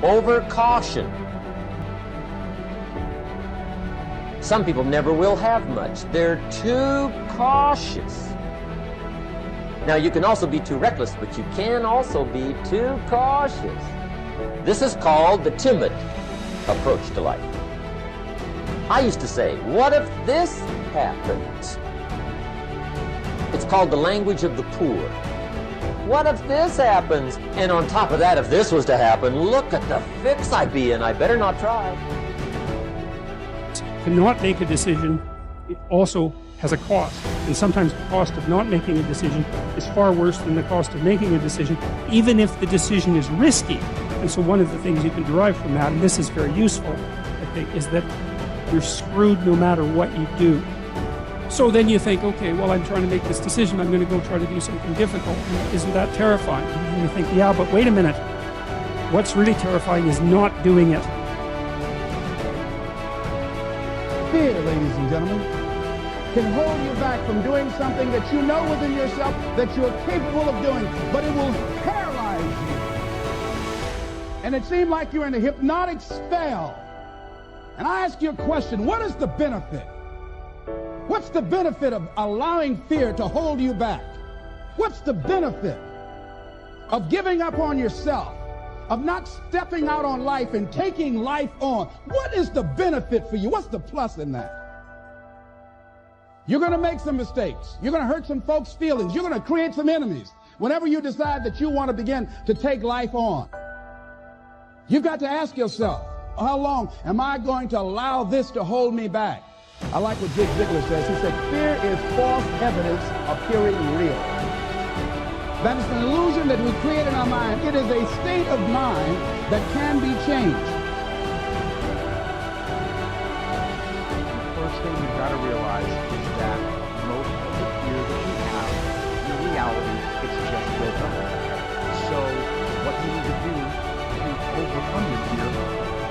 over caution. Some people never will have much. They're too cautious. Now, you can also be too reckless, but you can also be too cautious. This is called the timid approach to life. I used to say, what if this happens? It's called the language of the poor. What if this happens? And on top of that, if this was to happen, look at the fix I'd be in. I better not try. To not make a decision, it also has a cost. And sometimes the cost of not making a decision is far worse than the cost of making a decision, even if the decision is risky. And so one of the things you can derive from that, and this is very useful, I think, is that you're screwed no matter what you do. So then you think, okay, well, I'm trying to make this decision. I'm going to go try to do something difficult. Isn't that terrifying? And you think, yeah, but wait a minute. What's really terrifying is not doing it. Fear, ladies and gentlemen, can hold you back from doing something that you know within yourself that you're capable of doing, but it will paralyze you. And it seemed like you're in a hypnotic spell. And I ask you a question, what is the benefit? What's the benefit of allowing fear to hold you back? What's the benefit of giving up on yourself, of not stepping out on life and taking life on? What is the benefit for you? What's the plus in that? You're going to make some mistakes. You're going to hurt some folks' feelings. You're going to create some enemies whenever you decide that you want to begin to take life on. You've got to ask yourself, how long am I going to allow this to hold me back? I like what Zig Ziglar says. He said, fear is false evidence appearing real. That is an illusion that we create in our mind. It is a state of mind that can be changed. The first thing you've got to realize is that most of the fear that you have, in reality, it's just built up. So what you need to do to overcome your fear,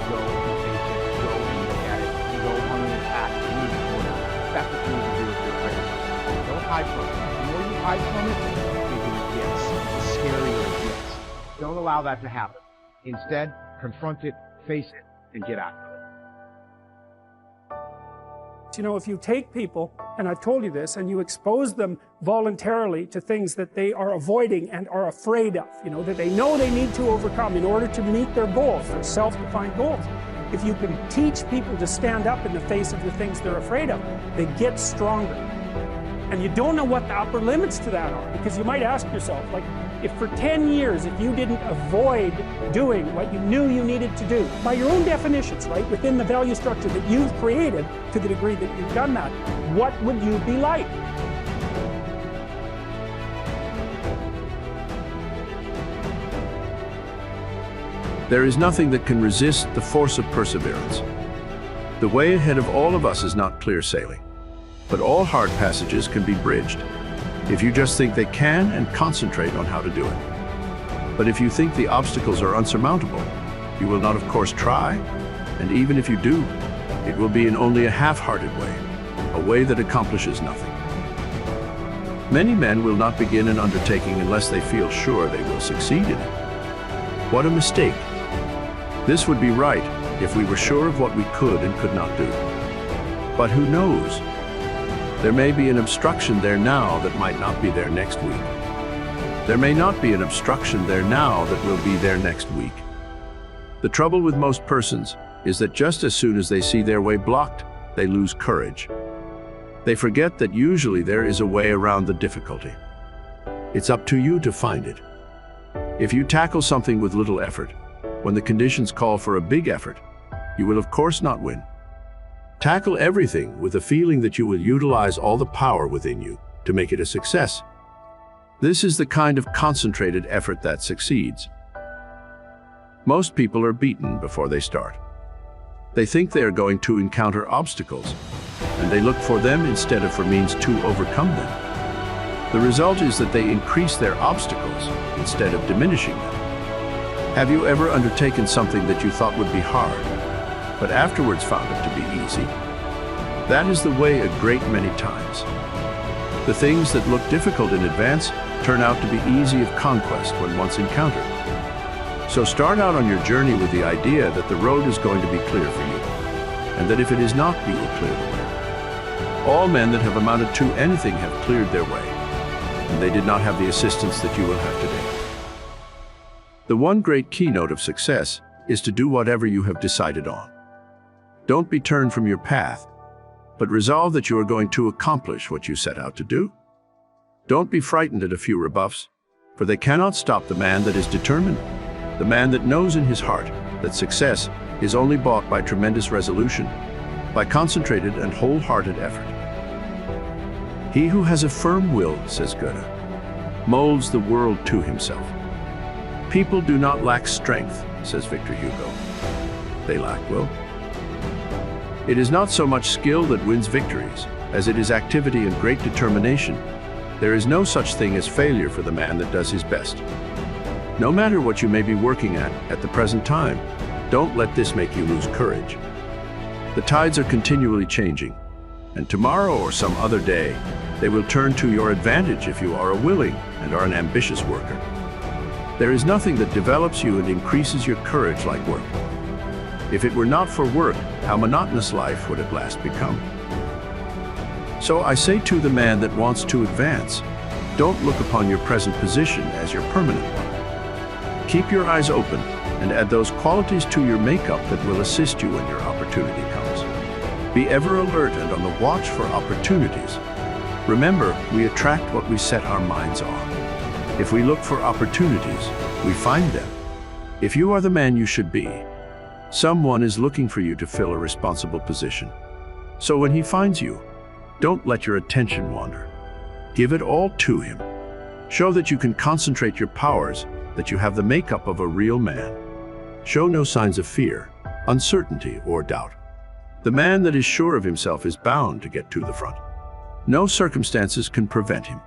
go and face it, go and look at it, go on an attack, move forward. That's what you need to do with your fear. Don't hide from it. The more you hide from it, the bigger it gets, the scarier it gets. Don't allow that to happen. Instead, confront it, face it, and get after it. You know, if you take people, and I've told you this, and you expose them voluntarily to things that they are avoiding and are afraid of, you know they need to overcome in order to meet their goals, their self-defined goals. If you can teach people to stand up in the face of the things they're afraid of, they get stronger. And you don't know what the upper limits to that are, because you might ask yourself, like, if for 10 years, if you didn't avoid doing what you knew you needed to do, by your own definitions, right, within the value structure that you've created, to the degree that you've done that, what would you be like? There is nothing that can resist the force of perseverance. The way ahead of all of us is not clear sailing, but all hard passages can be bridged if you just think they can and concentrate on how to do it. But if you think the obstacles are unsurmountable, you will not, of course, try, and even if you do, it will be in only a half-hearted way, a way that accomplishes nothing. Many men will not begin an undertaking unless they feel sure they will succeed in it. What a mistake! This would be right if we were sure of what we could and could not do. But who knows? There may be an obstruction there now that might not be there next week. There may not be an obstruction there now that will be there next week. The trouble with most persons is that just as soon as they see their way blocked, they lose courage. They forget that usually there is a way around the difficulty. It's up to you to find it. If you tackle something with little effort, when the conditions call for a big effort, you will of course not win. Tackle everything with a feeling that you will utilize all the power within you to make it a success. This is the kind of concentrated effort that succeeds. Most people are beaten before they start. They think they are going to encounter obstacles, and they look for them instead of for means to overcome them. The result is that they increase their obstacles instead of diminishing them. Have you ever undertaken something that you thought would be hard, but afterwards found it to be easy? That is the way a great many times. The things that look difficult in advance turn out to be easy of conquest when once encountered. So start out on your journey with the idea that the road is going to be clear for you, and that if it is not, you will clear the way. All men that have amounted to anything have cleared their way, and they did not have the assistance that you will have today. The one great keynote of success is to do whatever you have decided on. Don't be turned from your path, but resolve that you are going to accomplish what you set out to do. Don't be frightened at a few rebuffs, for they cannot stop the man that is determined, the man that knows in his heart that success is only bought by tremendous resolution, by concentrated and wholehearted effort. He who has a firm will, says Goethe, molds the world to himself. People do not lack strength, says Victor Hugo. They lack will. It is not so much skill that wins victories, as it is activity and great determination. There is no such thing as failure for the man that does his best. No matter what you may be working at the present time, don't let this make you lose courage. The tides are continually changing, and tomorrow or some other day, they will turn to your advantage if you are a willing and are an ambitious worker. There is nothing that develops you and increases your courage like work. If it were not for work, how monotonous life would at last become. So I say to the man that wants to advance, don't look upon your present position as your permanent one. Keep your eyes open and add those qualities to your makeup that will assist you when your opportunity comes. Be ever alert and on the watch for opportunities. Remember, we attract what we set our minds on. If we look for opportunities, we find them. If you are the man you should be, someone is looking for you to fill a responsible position. So when he finds you, don't let your attention wander. Give it all to him. Show that you can concentrate your powers, that you have the makeup of a real man. Show no signs of fear, uncertainty, or doubt. The man that is sure of himself is bound to get to the front. No circumstances can prevent him.